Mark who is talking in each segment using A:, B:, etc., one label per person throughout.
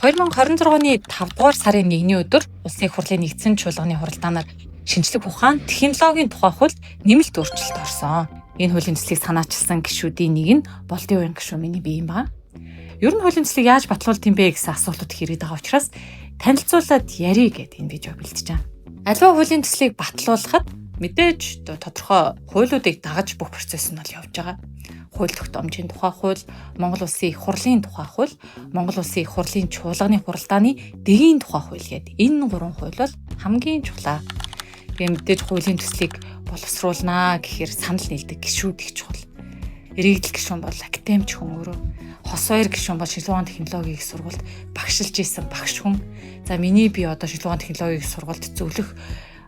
A: 2026 оны 5 дугаар сарын 1-ний өдөр Улсын их хурлын нэгдсэн чуулганы хуралдаанаар шинжлэх ухаан, технологийн тухай хуульд нэмэлт өөрчлөлт орсон. Энэ хуулийн төслийг санаачилсан гишүүдийн нэг нь Болдын уян гишүүн миний бие юм ба. Ер нь хуулийн төслийг яаж батлуулт юм бэ гэсэн асуултууд ирээд байгаа учраас танилцуулаад ярий гэдэг энэ видео бэлтэж байна. Аливаа хуулийн төслийг батлуулахад мэдээж тодорхой хуулиудыг дагаж бүх процесс нь бол явж байгаа. Хууль тогтоомжийн тухай хууль, Монгол Улсын их хурлын тухай хууль, Монгол Улсын их хурлын чуулганы хуралдааны дэгийн тухай хууль гэдэг энэ гурван хууль бол хамгийн чухал. Тэгээ мэдээж хуулийн төслийг боловсруулнаа гэхээр санал нийлдэг гишүүд их чухал. Иргэдэл гишүүн бол академич хүн өөрөө. Хос хоёр гишүүн бол шилжүүлэх ухааны технологийн их сургуульд багшилж исэн багш хүн. За миний би одоо шилжүүлэх ухааны технологийн их сургуульд зөвлөх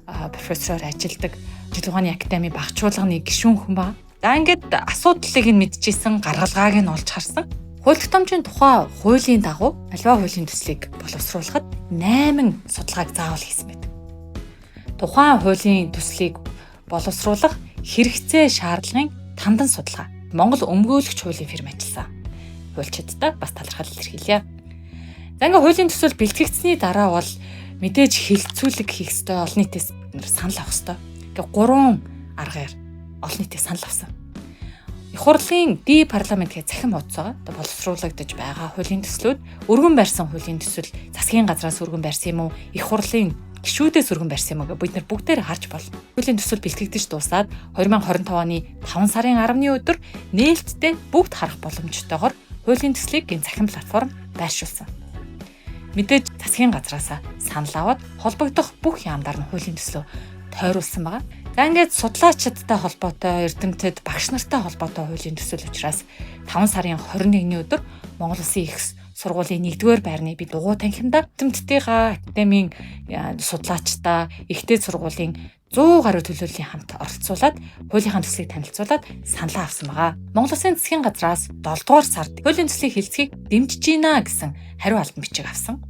A: профессороор ажилладаг шилжүүлэх ухааны академи багчуулганы гишүүн хүн ба. За ингээд асуудлыг нь мэдчихсэн, гаргалгааг нь олж харсан. Хууль тогтоомжийн тухай хуулийн дагуу аливаа хуулийн төслийг боловсруулахад 8 судалгааг заавал хийсэн байдаг. Тухайн хуулийн төслийг боловсруулах хэрэгцээ шаардлагын тандан судалгаа Монгол өмгөөлөгч хуулийн фирм ажилласан. Хуульчдаа бас талархал илэрхийлье. За ингээд хуулийн төсөл бэлтгэгдсэний дараа бол мэдээж хилцүүлэг хийх ёстой, олон нийтээс санал авах ёстой. Ингээд 3 аргаар олон нийтээс санал авсан. Их хурлын ди парламент гэх захин хуудас байгаа. Одоо боловсруулагдаж байгаа хуулийн төслүүд өргөн барьсан хуулийн төсөл засгийн газраас өргөн барьсан юм уу? Их хурлын гишүүдээс өргөн барьсан юм уу? Бид нар бүгдээр харж болно. Хуулийн төсөл бэлтгэгдэж дуусаад 2025 оны 5 сарын 10-ны өдөр нээлттэй бүгд харах боломжтойгоор хуулийн төслийг энэ захин платформ байршуулсан. Мэдээж засгийн газраас санал аваад холбогдох бүх яамдаар нь хуулийн төслөө тойруулсан байгаа. За ингээд судлаачдтай холбоотой, эрдэмтэд, багш нартай холбоотой хуулийн төсөл учраас 5 сарын 21-ний өдөр Монгол Улсын их сургуулийн 1-р байрны би дугуй танхимдаа эрдэмтдийнхаа академийн судлаачтай, ихтэй сургуулийн 100 гаруй төлөөллийн хамт оролцуулаад хуулийнхаа төслийг танилцуулаад санал авсан байгаа. Монгол Улсын засгийн газраас 7 дугаар сард хуулийн төслийн хэлцгийг дэмжиж гинэ гэсэн хариу албан бичиг авсан.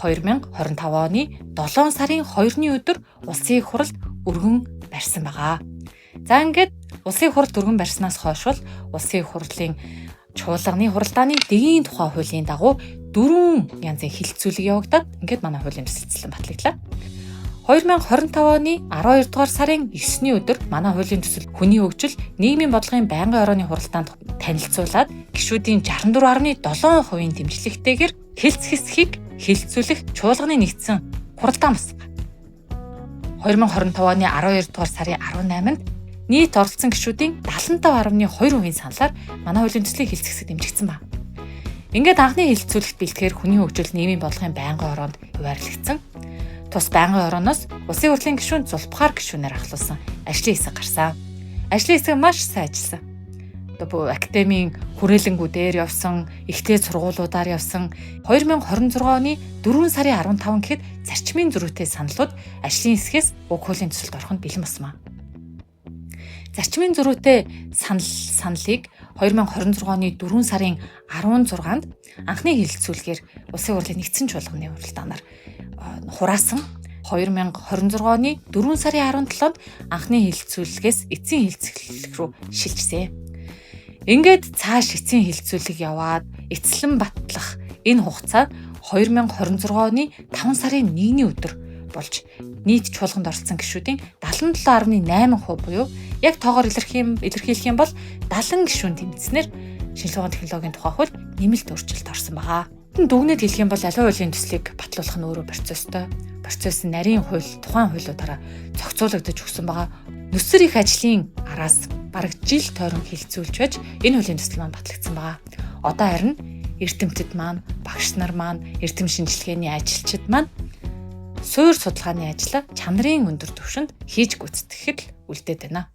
A: 2025 оны 7 сарын 2-ны өдөр Улсын их хурлд өргөн барьсан байгаа. За ингээд Улсын их хурлд өргөн барьснаас хойш бол Улсын их хурлын чуулганы хуралдааны дэгийн тухай хуулийн дагуу 4 янзын хилцүүлэг явагдаад ингээд манай хуулийн төсөлцлөн батлагдлаа. 2025 оны 12 дугаар сарын 9-ний өдөр манай хуулийн төсөл хүний хөгжил нийгмийн бодлогын байнгын орооны хуралдаанд танилцуулаад гишүүдийн 64.7% дэмжлэгтэйгээр хэлц хэсгийг хилцүүлэх чуулганы нэгдсэн хуралдаан болсон. 2025 оны 12 дугаар сарын 18-нд нийт оролцсон гишүүдийн 75.2% саналаар манай хуулийн төслийг хэлц хэсэг дэмжигдсэн байна. Ингээд анхны хэлцүүлэгт бэлтгэхээр хүний хөгжил нийгмийн бодлогын байнгын ороонд хуваарлагдсан. Тус байнгын орооноос Улсын хурлын гишүүн Зулбахаар гишүүнээр ахлуулсан ажлын хэсэг гарсан. Ажлын хэсэг маш сайн ажилласан. Одоо академийн хүрээлэнгүүдээр явсан, ихтэй сургуулиудаар явсан 2026 оны 4 сарын 15 гэхэд зарчмын зөрүүтэй саналууд ажлын хэсгээс уг хуулийн төсөлд ороход бэлэн болсон. Зарчмын зөрүүтэй саналыг 2026 оны 4 сарын 16-нд анхны хэлэлцүүлгээр Улсын хурлын нэгдсэн чуулганы хуралдаанаар хураасан. 2026 оны 4 сарын 17-нд анхны хэлэлцүүлгээс эцсийн хэлэлцүүлэг рүү шилжсэн. Ингээд цааш эцсийн хэлэлцүүлэг яваад эцлэн батлах энэ хугацаа 2026 оны 5 сарын 1-ний өдөр болж нийт чуулганд оролцсон гишүүдийн 77.8% буюу яг тоогоор илэрхийлэх юм бол 70 гишүүн тэмцснээр шинжлэх ухааны технологийн тухай хууль нэмэлт өөрчлөлт орсон байгаа. Дүгнэж хэлэх юм бол аливаа хуулийн төслийг батлуулах нь өөрөө процесстой. Процесс нь нарийн хууль, тухайн хуулиудаараа зохицуулагдаж өгсөн байгаа. Нүсэр их ажлын араас бараг жил тойрон хилцүүлж байж энэ хуулийн төсөл маань батлагдсан байгаа. Одоо харин эрдэмтэд маань, багш нар маань, эрдэм шинжилгээний ажилчид маань суурь судалгааны ажлаа чанарын өндөр түвшинд хийж гүйцэтгэхэд үлдээд байна.